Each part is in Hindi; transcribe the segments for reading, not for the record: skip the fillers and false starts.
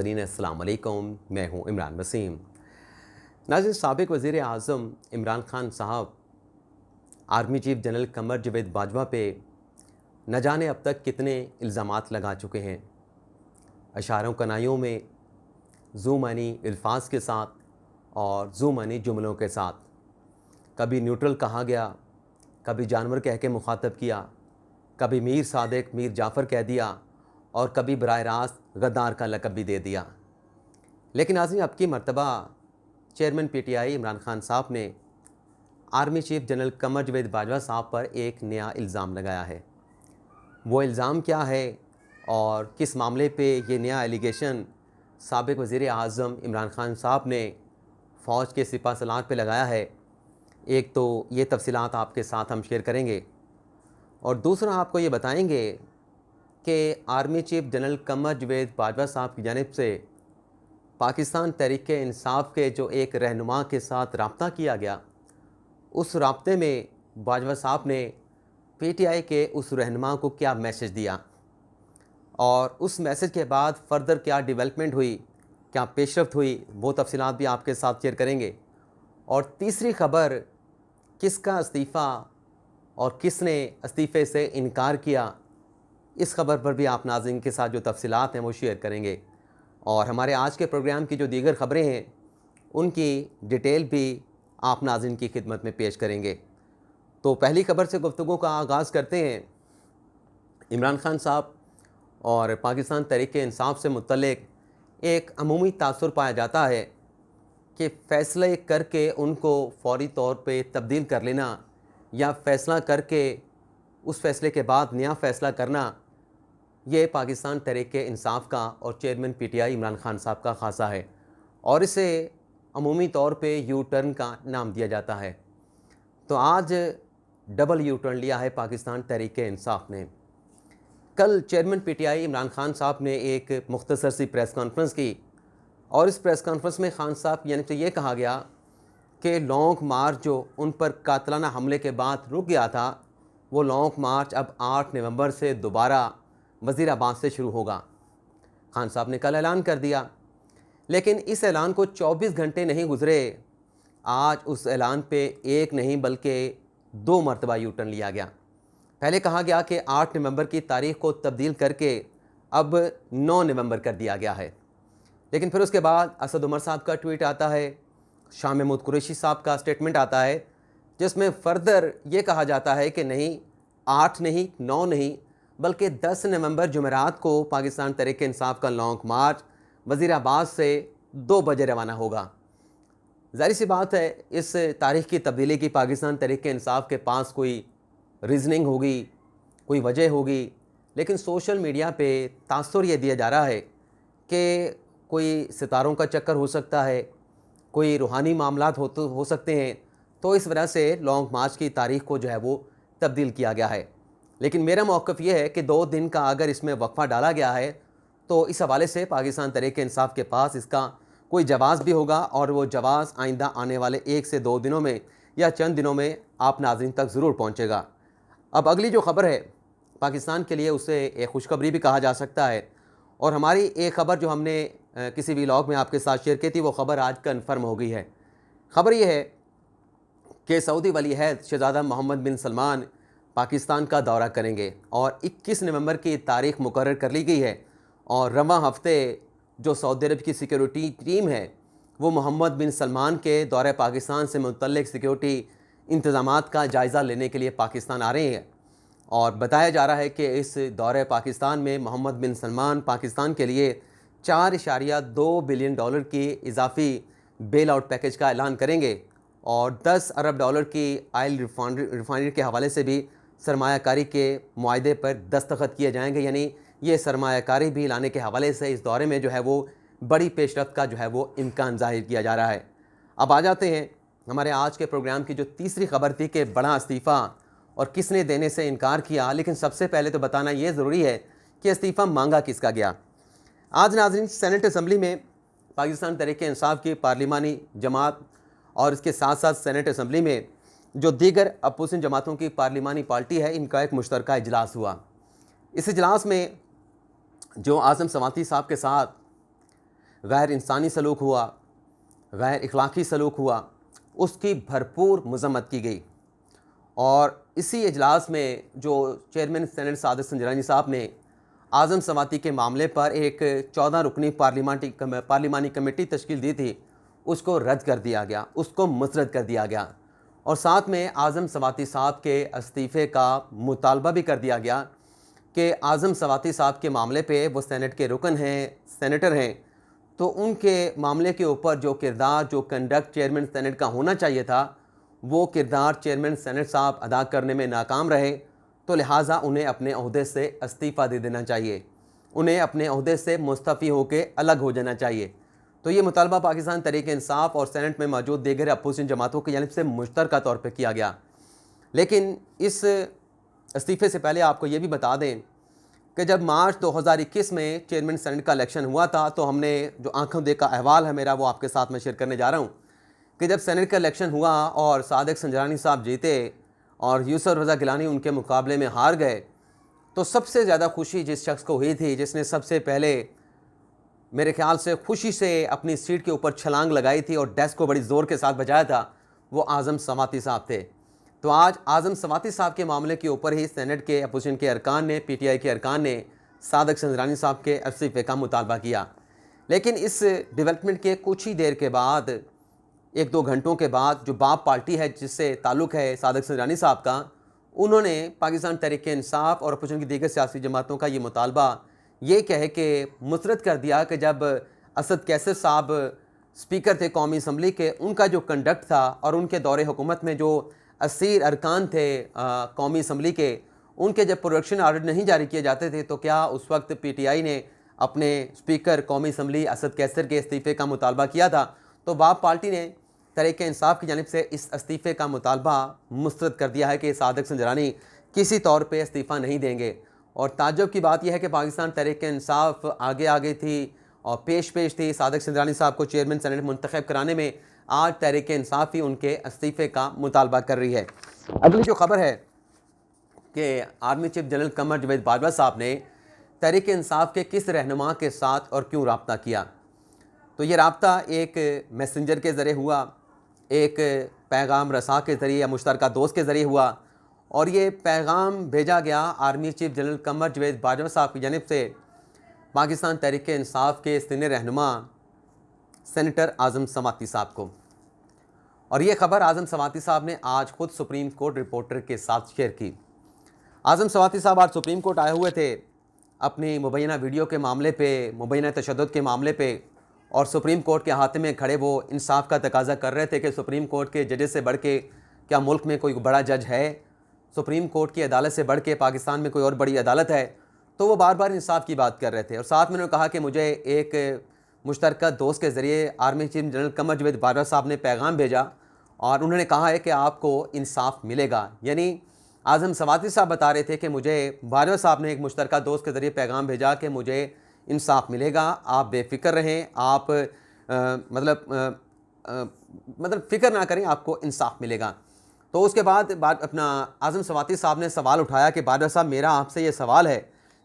अस्सलाम वालेकुम, मैं हूँ इमरान वसीम। नाज़रीन, साबिक़ वज़ीर आज़म इमरान खान साहब आर्मी चीफ़ जनरल क़मर जावेद बाजवा पे न जाने अब तक कितने इल्ज़ामात लगा चुके हैं। अशारों कनाइयों में ज़ू मानी अल्फाज के साथ और ज़ू मानी जुमलों के साथ कभी न्यूट्रल कहा गया, कभी जानवर कह के मुखातब किया, कभी मीर सादिक मीर जाफ़र कह दिया और कभी बराह रास्त गद्दार का लक़ब भी दे दिया। लेकिन नाज़रीन, अब की मर्तबा चेयरमैन पीटीआई इमरान खान साहब ने आर्मी चीफ़ जनरल क़मर जावेद बाजवा साहब पर एक नया इल्ज़ाम लगाया है। वो इल्ज़ाम क्या है और किस मामले पे ये नया एलिगेशन साबिक़ वज़ीर आज़म इमरान खान साहब ने फ़ौज के सिपह सलार पे लगाया है, एक तो ये तफ़सीलात आपके साथ हम शेयर करेंगे और दूसरा आपको ये बताएंगे कि आर्मी चीफ़ जनरल क़मर जावेद बाजवा साहब की जानिब से पाकिस्तान तहरीक-ए-इंसाफ़ के जो एक रहनुमा के साथ रब्ता किया गया, उस रब्ते में बाजवा साहब ने पीटीआई के उस रहनुमा को क्या मैसेज दिया और उस मैसेज के बाद फ़र्दर क्या डेवलपमेंट हुई, क्या पेशरफ्त हुई, वो तफ़सीलात भी आपके साथ शेयर करेंगे। और तीसरी ख़बर, किसका इस्तीफ़ा और किसने इस्तीफ़े से इनकार किया, इस ख़बर पर भी आप नाज़रीन के साथ जो तफ़सीलात हैं वो शेयर करेंगे। और हमारे आज के प्रोग्राम की जो दीगर ख़बरें हैं उनकी डिटेल भी आप नाज़रीन की खिदमत में पेश करेंगे। तो पहली ख़बर से गुफ्तगू का आगाज़ करते हैं। इमरान खान साहब और पाकिस्तान तहरीक-ए-इंसाफ़ से मुतल्लिक़ एक अमूमी तासुर पाया जाता है कि फ़ैसले करके उनको फ़ौरी तौर पे तब्दील कर लेना या फ़ैसला करके उस फ़ैसले के बाद नया फ़ैसला करना, ये पाकिस्तान तहरीक-ए-इंसाफ़ का और चेयरमैन पीटीआई इमरान खान साहब का ख़ासा है और इसे अमूमी तौर पे यू टर्न का नाम दिया जाता है। तो आज डबल यू टर्न लिया है पाकिस्तान तहरीक-ए-इंसाफ़ ने। कल चेयरमैन पीटीआई इमरान खान साहब ने एक मुख्तसर सी प्रेस कॉन्फ्रेंस की और इस प्रेस कॉन्फ्रेंस में खान साहब की जानिब से ये कहा गया कि लॉन्ग मार्च जो उन पर कातलाना हमले के बाद रुक गया था, वो लॉन्ग मार्च अब 8 नवंबर से दोबारा वज़ीराबाद से शुरू होगा। खान साहब ने कल ऐलान कर दिया, लेकिन इस ऐलान को 24 घंटे नहीं गुजरे, आज उस ऐलान पे एक नहीं बल्कि 2 मरतबा यू टर्न लिया गया। पहले कहा गया कि 8 नवंबर की तारीख़ को तब्दील करके अब 9 नवंबर कर दिया गया है, लेकिन फिर उसके बाद असद उमर साहब का ट्वीट आता है, शाह महमूद कुरैशी साहब का स्टेटमेंट आता है, जिसमें फ़र्दर ये कहा जाता है कि नहीं 8 नहीं 9 नहीं बल्कि 10 नवंबर जुमेरात को पाकिस्तान तहरीक-ए-इंसाफ़ का लॉन्ग मार्च वज़ीराबाद से 2 बजे रवाना होगा। ज़ाहिर सी बात है, इस तारीख़ की तब्दीली की पाकिस्तान तहरीक-ए-इंसाफ़ के पास कोई रीज़निंग होगी, कोई वजह होगी, लेकिन सोशल मीडिया पे तासुर ये दिया जा रहा है कि कोई सितारों का चक्कर हो सकता है, कोई रूहानी मामलात हो सकते हैं, तो इस वजह से लॉन्ग मार्च की तारीख़ को जो है वो तब्दील किया गया है। लेकिन मेरा मौक़िफ़ ये है कि 2 दिन का अगर इसमें वक्फ़ा डाला गया है तो इस हवाले से पाकिस्तान तहरीक-ए-इंसाफ़ के पास इसका कोई जवाज़ भी होगा और वो जवाज़ आइंदा आने वाले 1 से 2 दिनों में या चंद दिनों में आप नाज़रीन तक ज़रूर पहुँचेगा। अब अगली जो ख़बर है, पाकिस्तान के लिए उसे एक खुशखबरी भी कहा जा सकता है और हमारी एक ख़बर जो हमने किसी व्लॉग में आपके साथ शेयर की थी, वो ख़बर आज कन्फर्म हो गई है। ख़बर ये है कि सऊदी वली अहद शहज़ादा मोहम्मद बिन सलमान पाकिस्तान का दौरा करेंगे और 21 नवंबर की तारीख़ मुकर्रर कर ली गई है और रवां हफ़्ते जो सऊदी अरब की सिक्योरिटी टीम है वो मोहम्मद बिन सलमान के दौरे पाकिस्तान से मुतल्लिक़ सिक्योरिटी इंतज़ामात का जायज़ा लेने के लिए पाकिस्तान आ रहे हैं और बताया जा रहा है कि इस दौरे पाकिस्तान में मोहम्मद बिन सलमान पाकिस्तान के लिए 4.2 बिलियन डॉलर की इजाफी बेल आउट पैकेज का ऐलान करेंगे और 10 अरब डॉलर की आयल रिफाइनरी के हवाले से भी सरमायाकारी के मुआहदे पर दस्तखत किए जाएंगे। यानी ये सरमायाकारी भी लाने के हवाले से इस दौरे में जो है वो बड़ी पेशरफ्त का जो है वो इम्कान ज़ाहिर किया जा रहा है। अब आ जाते हैं हमारे आज के प्रोग्राम की जो तीसरी ख़बर थी कि बड़ा इस्तीफ़ा और किसने देने से इनकार किया। लेकिन सबसे पहले तो बताना ये ज़रूरी है कि इस्तीफ़ा मांगा किसका गया। आज नाज़रीन, सेनेट असम्बली में पाकिस्तान तहरीक-ए-इंसाफ़ की पार्लिमानी जमात और इसके साथ साथ सेनेट असम्बली में जो दीगर अपोजिशन जमातों की पार्लिमानी पार्टी है, इनका एक मुश्तरका इजलास हुआ। इस इजलास में जो आज़म समाती साहब के साथ गैर इंसानी सलूक हुआ, गैर इखलाकी सलूक हुआ, उसकी भरपूर मज़म्मत की गई। और इसी इजलास में जो चेयरमैन सेनेट सादिक संजरानी साहब ने आज़म सवाती के मामले पर एक 14 रुकनी पार्लिमानी कमेटी तश्कील दी थी, उसको रद्द कर दिया गया, उसको मुस्तरद कर दिया गया। और साथ में आज़म सवाती साहब के इस्तीफ़े का मुतालबा भी कर दिया गया कि आज़म सवाती साहब के मामले पे वो सेनेट के रुकन हैं, सेनेटर हैं, तो उनके मामले के ऊपर जो किरदार, जो कंडक्ट चेयरमैन सेनेट का होना चाहिए था, वो किरदार चेयरमैन सेनेट साहब अदा करने में नाकाम रहे, तो लिहाजा उन्हें अपने ओहदे से इस्तीफ़ा दे देना चाहिए, उन्हें अपने ओहदे से मुस्तफ़ी होकर अलग हो जाना चाहिए। तो ये मुतालबा पाकिस्तान तहरीक-ए-इंसाफ और सेनेट में मौजूद दीगर अपोजिशन जमातों की जानिब से मुश्तरका तौर पर किया गया। लेकिन इस इस्तीफ़े से पहले आपको ये भी बता दें कि जब मार्च 2021 में चेयरमैन सेनेट का इलेक्शन हुआ था, तो हमने जो आंखों देखा अहवाल है मेरा, वो आपके साथ में शेयर करने जा रहा हूँ कि जब सेनेट का इलेक्शन हुआ और सादिक संजरानी साहब जीते और यूसुफ रज़ा गिलानी उनके मुकाबले में हार गए, तो सबसे ज़्यादा खुशी जिस शख्स को हुई थी, जिसने सबसे पहले मेरे ख्याल से खुशी से अपनी सीट के ऊपर छलांग लगाई थी और डेस्क को बड़ी ज़ोर के साथ बजाया था, वो आज़म सवाती साहब थे। तो आज आज़म सवाती साहब के मामले के ऊपर ही सेनेट के अपोजिशन के अरकान ने, PTI के अरकान ने सादिक संजरानी साहब के इस्तीफ़े का मुतालबा किया। लेकिन इस डेवलपमेंट के कुछ ही देर के बाद, 1-2 घंटों के बाद, जो बाप पार्टी है जिससे ताल्लुक़ है सादिक संजरानी साहब का, उन्होंने पाकिस्तान तहरीक-ए-इंसाफ और अपोजिशन की दीगर सियासी जमातों का ये मुतालबा ये कह के मुस्तरद कर दिया कि जब असद कैसर साहब स्पीकर थे कौमी असम्बली के, उनका जो कंडक्ट था और उनके दौरे हुकूमत में जो असीर अरकान थे कौमी असम्बली के, उनके जब प्रोडक्शन आर्डर नहीं जारी किए जाते थे, तो क्या उस वक्त PTI ने अपने स्पीकर कौमी असम्बली असद कैसर के इस्तीफ़े का मुतालबा किया था? तो बाप पार्टी ने तहरीक-ए-इंसाफ की जानिब से इस इस्तीफ़े का मुतालबा मुस्तरद कर दिया है कि सादिक संजरानी किसी तौर पर इस्तीफ़ा नहीं देंगे। और ताज्जुब की बात यह है कि पाकिस्तान तहरीक-ए-इंसाफ आगे थी और पेश थी सादिक संजरानी साहब को चेयरमैन सेनेट मुंतखब कराने में। आज तहरीक-ए-इंसाफ ही उनके इस्तीफ़े का मुतालबा कर रही है। अगली जो खबर है कि army chief general Qamar Javed Bajwa साहब ने तहरीक-ए-इंसाफ के किस रहनुमा के साथ और क्यों रब्ता किया। तो ये रब्ता एक मैसेंजर के ज़रिए हुआ, एक पैगाम रसा के ज़रिए या मुश्तरका दोस्त के ज़रिए हुआ, और ये पैगाम भेजा गया army chief general Qamar Javed Bajwa साहब की जानिब से पाकिस्तान तहरीक-ए-इंसाफ के सीनियर रहनुमा सेनेटर आज़म सवाती साहब को। और ये ख़बर आज़म सवाती साहब ने आज ख़ुद सुप्रीम कोर्ट रिपोर्टर के साथ शेयर की। आज़म सवाती साहब आज सुप्रीम कोर्ट आए हुए थे अपनी मुबैना वीडियो के मामले पे, मुबैना तशद्दुद के मामले पे, और सुप्रीम कोर्ट के हाथे में खड़े वो इंसाफ का तकाजा कर रहे थे कि सुप्रीम कोर्ट के जजेस से बढ़ के क्या मुल्क में कोई बड़ा जज है, सुप्रीम कोर्ट की अदालत से बढ़ के पाकिस्तान में कोई और बड़ी अदालत है। तो वो बार बार इंसाफ की बात कर रहे थे। और साथ में उन्होंने कहा कि मुझे एक मुश्तरका दोस्त के ज़रिए army chief general Qamar Javed Bajwa साहब ने पैगाम भेजा और उन्होंने कहा है कि आपको इंसाफ मिलेगा। यानी आज़म सवाती साहब बता रहे थे कि मुझे बाजवा साहब ने एक मुश्तरका दोस्त के ज़रिए पैगाम भेजा कि मुझे इंसाफ मिलेगा, आप बेफ़िक्र रहें, आप मतलब फ़िक्र ना करें, आपको इंसाफ मिलेगा। तो उसके बाद अपना आज़म सवाती साहब ने सवाल उठाया कि बाजवा साहब, मेरा आपसे ये सवाल है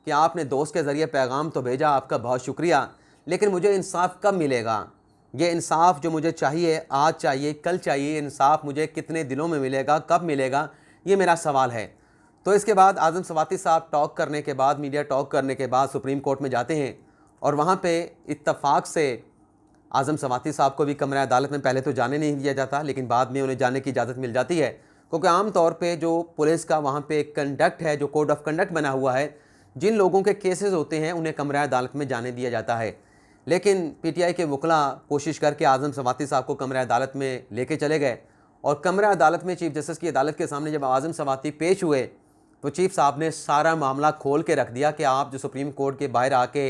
कि आपने दोस्त के ज़रिए पैगाम तो भेजा, आपका बहुत शुक्रिया, लेकिन मुझे इंसाफ कब मिलेगा? ये इंसाफ जो मुझे चाहिए, आज चाहिए, कल चाहिए, इंसाफ मुझे कितने दिनों में मिलेगा, कब मिलेगा? ये मेरा सवाल है। तो इसके बाद आज़म सवाती साहब टॉक करने के बाद, मीडिया टॉक करने के बाद सुप्रीम कोर्ट में जाते हैं और वहाँ पे इत्तफाक से आज़म सवाती साहब को भी कमरा अदालत में पहले तो जाने नहीं दिया जाता, लेकिन बाद में उन्हें जाने की इजाज़त मिल जाती है, क्योंकि आम तौर पे जो पुलिस का वहाँ पे कंडक्ट है, जो कोड ऑफ कंडक्ट बना हुआ है, जिन लोगों के केसेस होते हैं उन्हें कमरा अदालत में जाने दिया जाता है। लेकिन PTI के वकला कोशिश करके आज़म सवाती साहब को कमरा अदालत में लेके चले गए और कमरा अदालत में चीफ जस्टिस की अदालत के सामने जब आज़म सवाती पेश हुए तो चीफ साहब ने सारा मामला खोल के रख दिया कि आप जो सुप्रीम कोर्ट के बाहर आके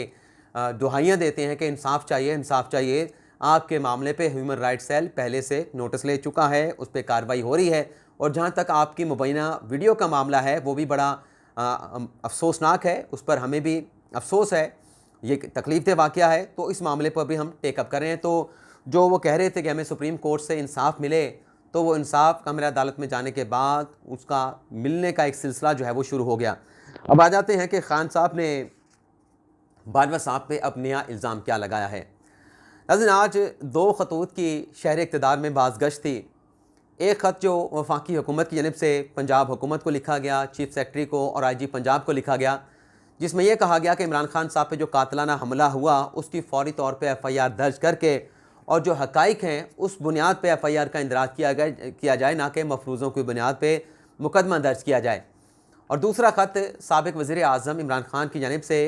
दुहाइयाँ देते हैं कि इंसाफ चाहिए, इंसाफ चाहिए, आपके मामले पे ह्यूमन राइट्स सेल पहले से नोटिस ले चुका है, उस पर कार्रवाई हो रही है, और जहाँ तक आपकी मुबैना वीडियो का मामला है वो भी बड़ा अफसोसनाक है, उस पर हमें भी अफसोस है, ये तकलीफ दे वाक़या है, तो इस मामले पर भी हम टेकअप कर रहे हैं। तो जो वो कह रहे थे कि हमें सुप्रीम कोर्ट से इंसाफ मिले, तो वो इंसाफ कमरा अदालत में जाने के बाद उसका मिलने का एक सिलसिला जो है वो शुरू हो गया। अब आ जाते हैं कि खान साहब ने बाजवा साहब पे अब नया इल्ज़ाम क्या लगाया है। नाज़रीन, आज दो खतूत की शहर इक़्तिदार में बाज़गश्त थी। एक ख़त जो वफाकी हुकूमत की जानिब से पंजाब हुकूमत को लिखा गया, चीफ सेक्रेटरी को और IG पंजाब को लिखा गया, जिसमें यह कहा गया कि इमरान खान साहब पे जो कातलाना हमला हुआ उसकी फ़ौरी तौर पे FIR दर्ज करके और जो हक़ाइक़ हैं उस बुनियाद पे FIR का इंदराज किया जाए, ना कि मफरूज़ों की बुनियाद पे मुकदमा दर्ज किया जाए। और दूसरा ख़त साबिक़ वज़ीर आज़म इमरान खान की जानिब से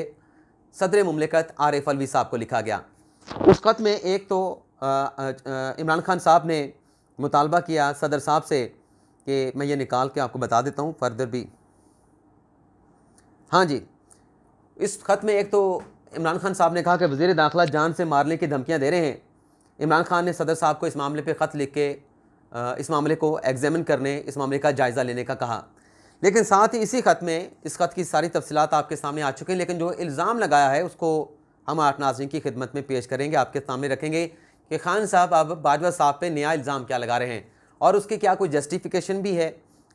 सदर मुमलिकत आरिफ अलवी साहब को लिखा गया। उस ख़त में एक तो इमरान खान साहब ने मुतालबा किया सदर साहब से कि मैं ये निकाल के आपको बता देता हूँ फर्दर भी। हाँ जी, इस ख़त में एक तो इमरान खान साहब ने कहा कि वज़ीर दाखिला जान से मारने की धमकियाँ दे रहे हैं। इमरान खान ने सदर साहब को इस मामले पे ख़त लिख के इस मामले को एग्जामिन करने, इस मामले का जायज़ा लेने का कहा। लेकिन साथ ही इसी ख़त में, इस ख़त की सारी तफसीलात आपके सामने आ चुकी हैं, लेकिन जो इल्ज़ाम लगाया है उसको हम आप नाज़रीन की खिदमत में पेश करेंगे, आपके सामने रखेंगे कि खान साहब अब बाजवा साहब पे नया इल्ज़ाम क्या लगा रहे हैं और उसकी क्या कोई जस्टिफिकेशन भी है,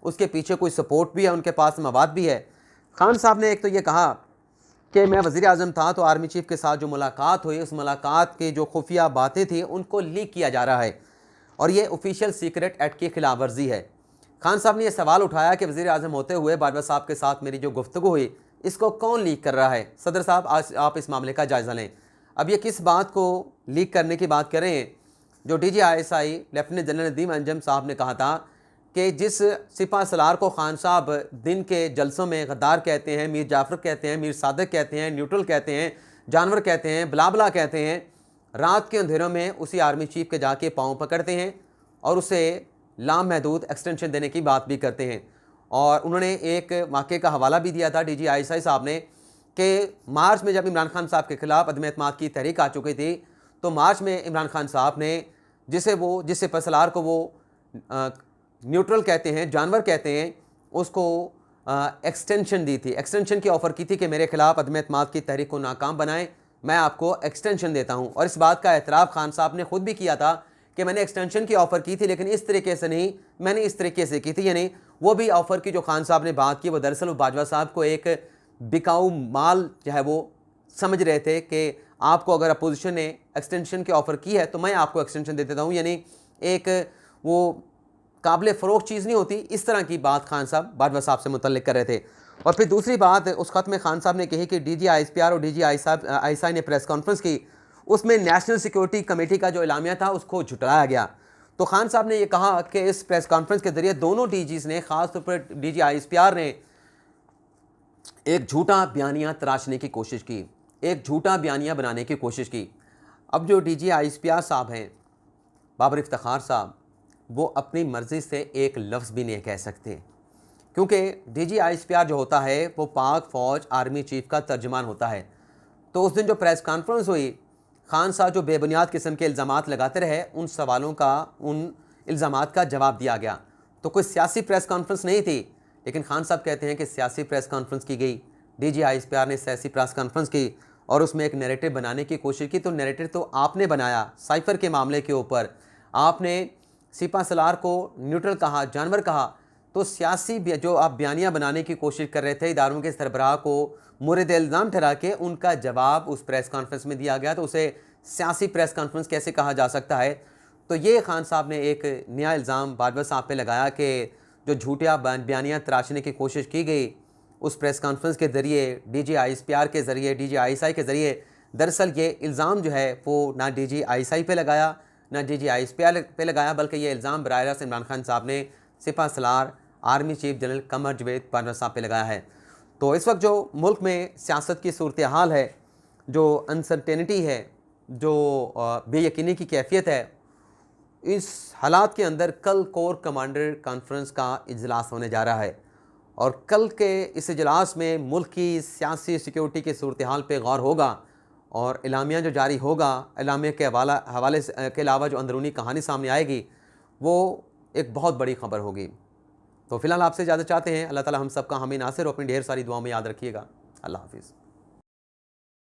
उसके पीछे कोई सपोर्ट भी है, उनके पास मवाद भी है। खान साहब ने एक तो ये कहा कि मैं वज़ीर आज़म था तो आर्मी चीफ़ के साथ जो मुलाकात हुई, उस मुलाकात की जो खुफिया बातें थी उनको लीक किया जा रहा है और ये ऑफिशियल सीक्रेट एक्ट की खिलाफ वर्जी है। खान साहब ने यह सवाल उठाया कि वज़ीर आज़म होते हुए बाजवा साहब के साथ मेरी जो गुफ्तगू हुई इसको कौन लीक कर रहा है। सदर साहब, आज आप इस मामले का जायज़ा लें। अब ये किस बात को लीक करने की बात करें? जो DG ISI lieutenant general Nadeem Anjum साहब ने कहा था कि जिस सिपा सलार को खान साहब दिन के जलसों में गद्दार कहते हैं, मीर जाफ़र कहते हैं, मीर सादक कहते हैं, न्यूट्रल कहते हैं, जानवर कहते हैं, बलाबला कहते हैं, रात के अंधेरों में उसी आर्मी चीफ़ के जाके पाँव पकड़ते हैं और उसे लामहदूद एक्सटेंशन देने की बात भी करते हैं। और उन्होंने एक वाक़े का हवाला भी दिया था DG ISI साहब ने कि मार्च में जब इमरान खान साहब के खिलाफ अदम एतमाद की तहरीक आ चुकी थी, तो मार्च में इमरान खान साहब ने जिस सिपहसालार को वो न्यूट्रल कहते हैं, जानवर कहते हैं, उसको एक्सटेंशन दी थी, एक्सटेंशन की ऑफ़र की थी कि मेरे खिलाफ अदम एतमाद की तहरीक को नाकाम बनाएं, मैं आपको एक्सटेंशन देता हूं। और इस बात का एतराफ़ खान साहब ने खुद भी किया था कि मैंने एक्सटेंशन की ऑफ़र की थी, लेकिन इस तरीके से नहीं, मैंने इस तरीके से की थी। यानी वो भी ऑफ़र की जो खान साहब ने बात की, वो दरअसल बाजवा साहब को एक बिकाऊ माल जो है वो समझ रहे थे कि आपको अगर अपोजिशन ने एक्सटेंशन की ऑफ़र की है तो मैं आपको एक्सटेंशन दे देता हूँ। यानी एक वो काबिल फ़रोख्त चीज़ नहीं होती, इस तरह की बात खान साहब बाजवा साहब से मुतल्लिक़ कर रहे थे। और फिर दूसरी बात उस ख़त में खान साहब ने कही कि DG ISPR और DG ISI ने प्रेस कॉन्फ्रेंस की, उसमें नेशनल सिक्योरिटी कमेटी का जो एलामिया था उसको झुटलाया गया। तो खान साहब ने यह कहा कि इस प्रेस कॉन्फ्रेंस के ज़रिए दोनों DGs ने, ख़ास तौर पर DG ISPR ने एक झूठा बयानिया तराशने की कोशिश की, एक झूठा बयानिया बनाने की कोशिश की। अब जो DG ISPR साहब हैं, बाबर इफ्तिखार साहब, वो अपनी मर्ज़ी से एक लफ्ज़ भी नहीं कह सकते, क्योंकि DG ISPR जो होता है वो पाक फ़ौज आर्मी चीफ़ का तर्जुमान होता है। तो उस दिन जो प्रेस कॉन्फ्रेंस हुई, खान साहब जो बेबुनियाद किस्म के इल्ज़ामात लगाते रहे, उन सवालों का, उन इल्ज़ामात का जवाब दिया गया। तो कोई सियासी प्रेस कॉन्फ्रेंस नहीं थी, लेकिन खान साहब कहते हैं कि सियासी प्रेस कॉन्फ्रेंस की गई। DG ISPR ने सियासी प्रेस कॉन्फ्रेंस की और उसमें एक नैरेटिव बनाने की कोशिश की। तो नैरेटिव तो आपने बनाया साइफ़र के मामले के ऊपर, आपने सिपा सलार को न्यूट्रल कहा, जानवर कहा। तो सियासी जो आप बयानियाँ बनाने की कोशिश कर रहे थे, इदारों के सरबराह को मुर्द इल्ज़ाम ठहरा के, उनका जवाब उस प्रेस कॉन्फ्रेंस में दिया गया। तो उसे सियासी प्रेस कॉन्फ्रेंस कैसे कहा जा सकता है? तो ये खान साहब ने एक नया इल्ज़ाम बाजवा साहब पे लगाया कि जो झूठिया बयानियाँ तराशने की कोशिश की गई उस प्रेस कॉन्फ्रेंस के ज़रिए, DG ISPR के ज़रिए, DG ISI के ज़रिए, दरअसल ये इल्ज़ाम जो है वो ना DG ISI पे लगाया, ना DG ISPR पे लगाया, बल्कि ये इल्ज़ाम बराह रास्त इमरान खान साहब ने सिपा Salaar army chief general Qamar Javed Bajwa साहब पे लगाया है। तो इस वक्त जो मुल्क में सियासत की सूरत हाल है, जो अनसर्टेनिटी है, जो बेयकीनी की कैफियत है, इस हालात के अंदर कल कोर कमांडर कॉन्फ्रेंस का इजलास होने जा रहा है और कल के इस इजलास में मुल्क की सियासी सिक्योरिटी की सूरत हाल पर गौर होगा और एलामिया जो जारी होगा, एलामिया के हवाले के अलावा जो अंदरूनी कहानी सामने आएगी वो एक बहुत बड़ी खबर होगी। तो फ़िलहाल आपसे इजाज़त चाहते हैं। अल्लाह ताला हम सब का हामी नासिर और अपनी ढेर सारी दुआओं में याद रखिएगा। अल्लाह हाफ़िज़।